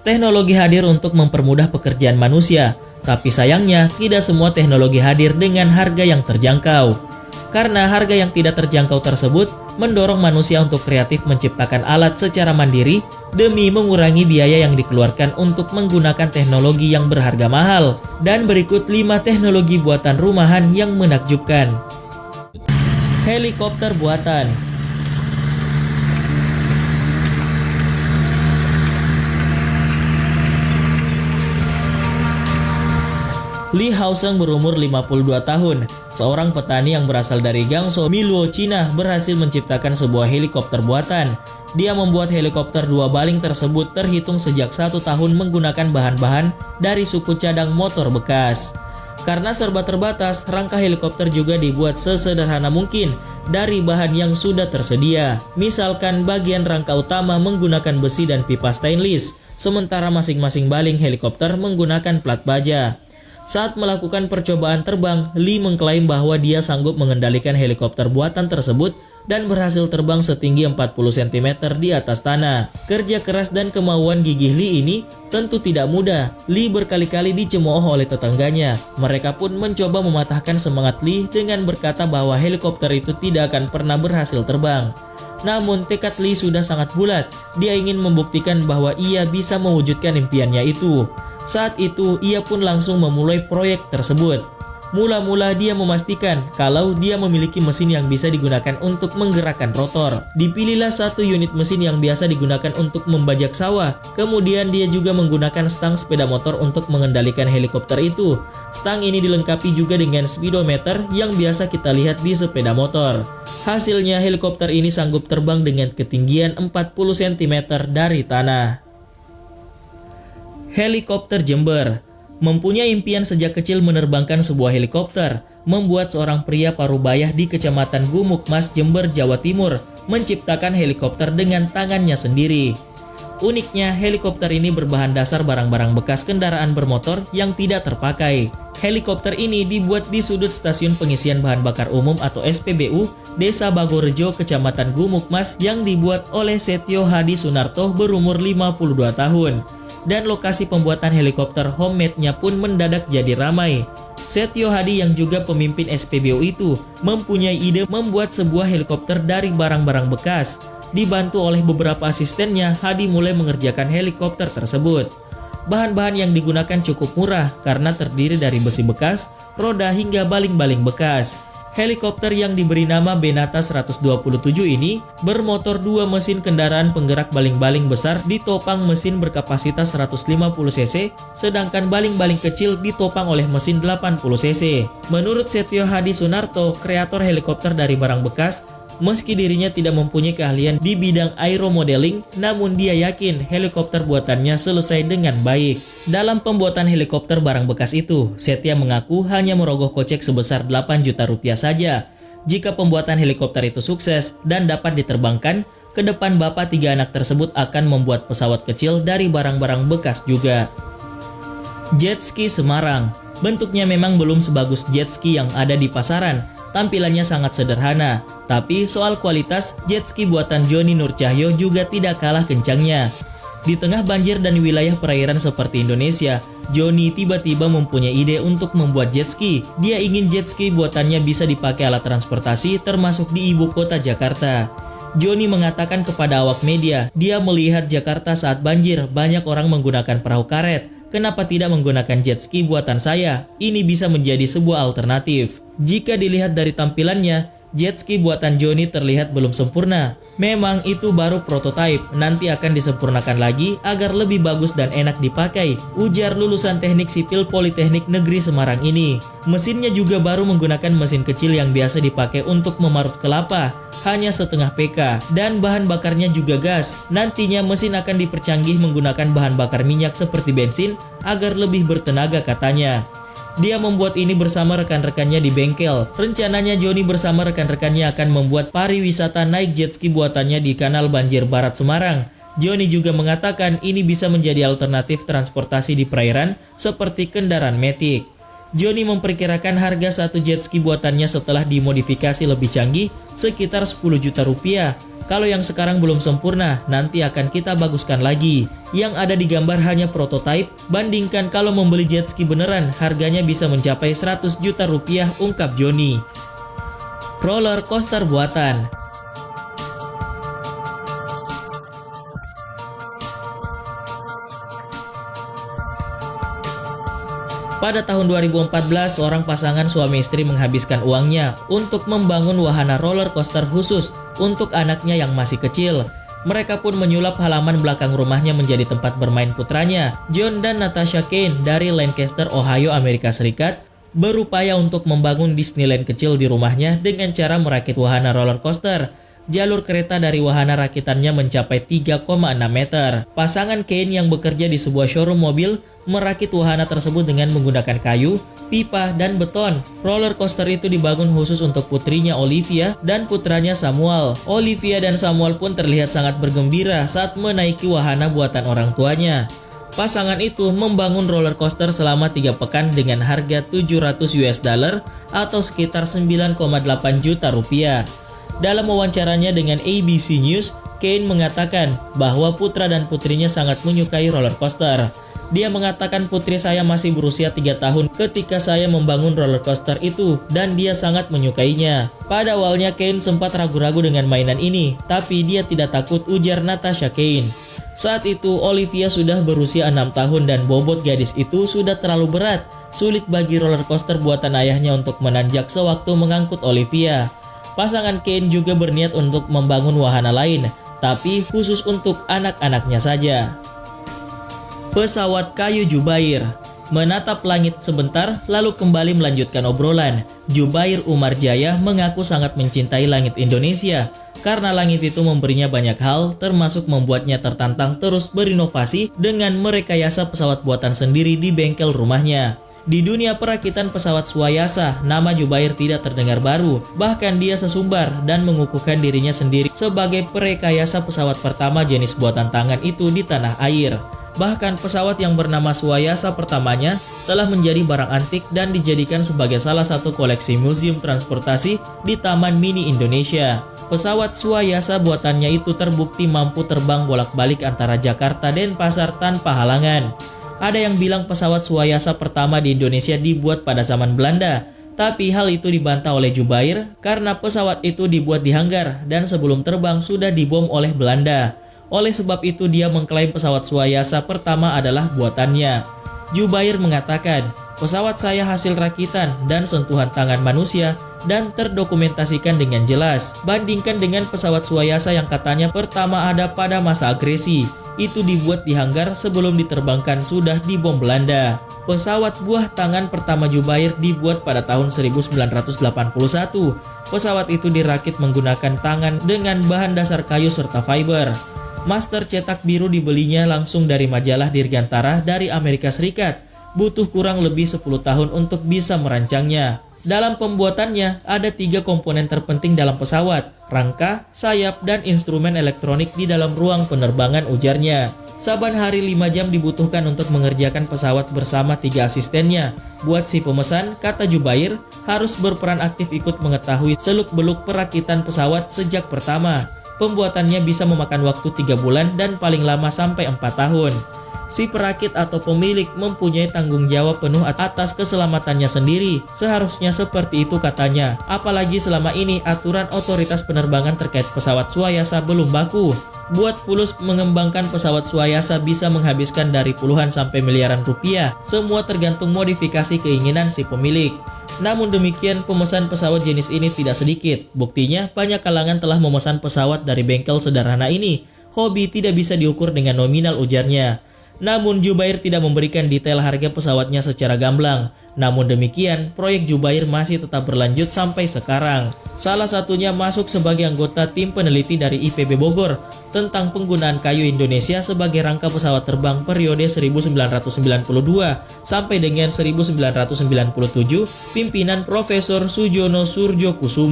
Teknologi hadir untuk mempermudah pekerjaan manusia, tapi sayangnya tidak semua teknologi hadir dengan harga yang terjangkau. Karena harga yang tidak terjangkau tersebut mendorong manusia untuk kreatif menciptakan alat secara mandiri demi mengurangi biaya yang dikeluarkan untuk menggunakan teknologi yang berharga mahal. Dan berikut 5 teknologi buatan rumahan yang menakjubkan. Helikopter buatan. Li Haoseng berumur 52 tahun, seorang petani yang berasal dari Guangzhou, Miluo, Cina, berhasil menciptakan sebuah helikopter buatan. Dia membuat helikopter 2 baling tersebut terhitung sejak 1 tahun menggunakan bahan-bahan dari suku cadang motor bekas. Karena serba terbatas, rangka helikopter juga dibuat sesederhana mungkin dari bahan yang sudah tersedia. Misalkan bagian rangka utama menggunakan besi dan pipa stainless, sementara masing-masing baling helikopter menggunakan plat baja. Saat melakukan percobaan terbang, Li mengklaim bahwa dia sanggup mengendalikan helikopter buatan tersebut dan berhasil terbang setinggi 40 cm di atas tanah. Kerja keras dan kemauan gigih Li ini tentu tidak mudah. Li berkali-kali dicemooh oleh tetangganya. Mereka pun mencoba mematahkan semangat Li dengan berkata bahwa helikopter itu tidak akan pernah berhasil terbang. Namun tekad Li sudah sangat bulat. Dia ingin membuktikan bahwa ia bisa mewujudkan impiannya itu. Saat itu, ia pun langsung memulai proyek tersebut. Mula-mula dia memastikan kalau dia memiliki mesin yang bisa digunakan untuk menggerakkan rotor. Dipilihlah satu unit mesin yang biasa digunakan untuk membajak sawah. Kemudian dia juga menggunakan stang sepeda motor untuk mengendalikan helikopter itu. Stang ini dilengkapi juga dengan speedometer yang biasa kita lihat di sepeda motor. Hasilnya helikopter ini sanggup terbang dengan ketinggian 40 cm dari tanah. Helikopter Jember. Mempunyai impian sejak kecil menerbangkan sebuah helikopter, membuat seorang pria Parubaya di Kecamatan Gumuk Mas, Jember, Jawa Timur menciptakan helikopter dengan tangannya sendiri. Uniknya, helikopter ini berbahan dasar barang-barang bekas kendaraan bermotor yang tidak terpakai. Helikopter ini dibuat di sudut stasiun pengisian bahan bakar umum atau SPBU Desa Bagorejo, Kecamatan Gumuk Mas yang dibuat oleh Setio Hadi Sunarto berumur 52 tahun. Dan lokasi pembuatan helikopter homemade-nya pun mendadak jadi ramai. Setio Hadi yang juga pemimpin SPBU itu mempunyai ide membuat sebuah helikopter dari barang-barang bekas. Dibantu oleh beberapa asistennya, Hadi mulai mengerjakan helikopter tersebut. Bahan-bahan yang digunakan cukup murah karena terdiri dari besi bekas, roda hingga baling-baling bekas. Helikopter yang diberi nama Benata 127 ini bermotor 2 mesin kendaraan penggerak baling-baling besar ditopang mesin berkapasitas 150 cc, sedangkan baling-baling kecil ditopang oleh mesin 80 cc. Menurut Setio Hadi Sunarto, kreator helikopter dari barang bekas, meski dirinya tidak mempunyai keahlian di bidang aeromodeling, namun dia yakin helikopter buatannya selesai dengan baik. Dalam pembuatan helikopter barang bekas itu, Setia mengaku hanya merogoh kocek sebesar 8 juta rupiah saja. Jika pembuatan helikopter itu sukses dan dapat diterbangkan, ke depan bapak 3 anak tersebut akan membuat pesawat kecil dari barang-barang bekas juga. Jet ski Semarang. Bentuknya memang belum sebagus jet ski yang ada di pasaran. Tampilannya sangat sederhana, tapi soal kualitas, jet ski buatan Joni Nurcahyo juga tidak kalah kencangnya. Di tengah banjir dan wilayah perairan seperti Indonesia, Joni tiba-tiba mempunyai ide untuk membuat jet ski. Dia ingin jet ski buatannya bisa dipakai alat transportasi termasuk di ibu kota Jakarta. Joni mengatakan kepada awak media, dia melihat Jakarta saat banjir banyak orang menggunakan perahu karet. Kenapa tidak menggunakan jet ski buatan saya? Ini bisa menjadi sebuah alternatif. Jika dilihat dari tampilannya, jet ski buatan Joni terlihat belum sempurna. Memang itu baru prototipe, nanti akan disempurnakan lagi agar lebih bagus dan enak dipakai, ujar lulusan Teknik Sipil Politeknik Negeri Semarang ini. Mesinnya juga baru menggunakan mesin kecil yang biasa dipakai untuk memarut kelapa, hanya setengah PK, dan bahan bakarnya juga gas. Nantinya mesin akan dipercanggih menggunakan bahan bakar minyak seperti bensin agar lebih bertenaga katanya. Dia membuat ini bersama rekan-rekannya di bengkel. Rencananya Joni bersama rekan-rekannya akan membuat pariwisata naik jet ski buatannya di Kanal Banjir Barat Semarang. Joni juga mengatakan ini bisa menjadi alternatif transportasi di perairan seperti kendaraan metik. Johnny memperkirakan harga satu jet ski buatannya setelah dimodifikasi lebih canggih sekitar 10 juta rupiah. Kalau yang sekarang belum sempurna, nanti akan kita baguskan lagi. Yang ada di gambar hanya prototipe, bandingkan kalau membeli jet ski beneran, harganya bisa mencapai 100 juta rupiah, ungkap Johnny. Roller coaster buatan. Pada tahun 2014, seorang pasangan suami istri menghabiskan uangnya untuk membangun wahana roller coaster khusus untuk anaknya yang masih kecil. Mereka pun menyulap halaman belakang rumahnya menjadi tempat bermain putranya, John dan Natasha Kane dari Lancaster, Ohio, Amerika Serikat, berupaya untuk membangun Disneyland kecil di rumahnya dengan cara merakit wahana roller coaster. Jalur kereta dari wahana rakitannya mencapai 3,6 meter. Pasangan Kane yang bekerja di sebuah showroom mobil merakit wahana tersebut dengan menggunakan kayu, pipa, dan beton. Roller coaster itu dibangun khusus untuk putrinya Olivia dan putranya Samuel. Olivia dan Samuel pun terlihat sangat bergembira saat menaiki wahana buatan orang tuanya. Pasangan itu membangun roller coaster selama 3 pekan dengan harga 700 US dollar atau sekitar 9,8 juta rupiah. Dalam wawancaranya dengan ABC News, Kane mengatakan bahwa putra dan putrinya sangat menyukai roller coaster. Dia mengatakan, putri saya masih berusia 3 tahun ketika saya membangun roller coaster itu dan dia sangat menyukainya. Pada awalnya Kane sempat ragu-ragu dengan mainan ini, tapi dia tidak takut, ujar Natasha Kane. Saat itu Olivia sudah berusia 6 tahun dan bobot gadis itu sudah terlalu berat. Sulit bagi roller coaster buatan ayahnya untuk menanjak sewaktu mengangkut Olivia. Pasangan Kane juga berniat untuk membangun wahana lain, tapi khusus untuk anak-anaknya saja. Pesawat kayu Jubair. Menatap langit sebentar, lalu kembali melanjutkan obrolan. Jubair Umar Jaya mengaku sangat mencintai langit Indonesia, karena langit itu memberinya banyak hal, termasuk membuatnya tertantang terus berinovasi dengan merekayasa pesawat buatan sendiri di bengkel rumahnya. Di dunia perakitan pesawat Suayasa, nama Jubair tidak terdengar baru. Bahkan dia sesumbar dan mengukuhkan dirinya sendiri sebagai perekayasa pesawat pertama jenis buatan tangan itu di tanah air. Bahkan pesawat yang bernama Suayasa pertamanya telah menjadi barang antik dan dijadikan sebagai salah satu koleksi museum transportasi di Taman Mini Indonesia. Pesawat Suayasa buatannya itu terbukti mampu terbang bolak-balik antara Jakarta dan Denpasar tanpa halangan. Ada yang bilang pesawat Suayasa pertama di Indonesia dibuat pada zaman Belanda, tapi hal itu dibantah oleh Jubair karena pesawat itu dibuat di hanggar dan sebelum terbang sudah dibom oleh Belanda. Oleh sebab itu dia mengklaim pesawat Suayasa pertama adalah buatannya. Jubair mengatakan, pesawat saya hasil rakitan dan sentuhan tangan manusia dan terdokumentasikan dengan jelas. Bandingkan dengan pesawat Suayasa yang katanya pertama ada pada masa agresi. Itu dibuat di hanggar sebelum diterbangkan sudah dibom Belanda. Pesawat buah tangan pertama Jubair dibuat pada tahun 1981. Pesawat itu dirakit menggunakan tangan dengan bahan dasar kayu serta fiber. Master cetak biru dibelinya langsung dari majalah Dirgantara dari Amerika Serikat. Butuh kurang lebih 10 tahun untuk bisa merancangnya. Dalam pembuatannya, ada 3 komponen terpenting dalam pesawat, rangka, sayap, dan instrumen elektronik di dalam ruang penerbangan, ujarnya. Saban hari 5 jam dibutuhkan untuk mengerjakan pesawat bersama 3 asistennya. Buat si pemesan, kata Jubair, harus berperan aktif ikut mengetahui seluk-beluk perakitan pesawat sejak pertama. Pembuatannya bisa memakan waktu 3 bulan dan paling lama sampai 4 tahun. Si perakit atau pemilik mempunyai tanggung jawab penuh atas keselamatannya sendiri. Seharusnya seperti itu katanya. Apalagi selama ini aturan otoritas penerbangan terkait pesawat Suayasa belum baku. Buat fulus mengembangkan pesawat Suayasa bisa menghabiskan dari puluhan sampai miliaran rupiah. Semua tergantung modifikasi keinginan si pemilik. Namun demikian, pemesan pesawat jenis ini tidak sedikit. Buktinya, banyak kalangan telah memesan pesawat dari bengkel sederhana ini. Hobi tidak bisa diukur dengan nominal, ujarnya. Namun Jubair tidak memberikan detail harga pesawatnya secara gamblang. Namun demikian, proyek Jubair masih tetap berlanjut sampai sekarang. Salah satunya masuk sebagai anggota tim peneliti dari IPB Bogor tentang penggunaan kayu Indonesia sebagai rangka pesawat terbang periode 1992 sampai dengan 1997, pimpinan Profesor Sujono Surjokusumo.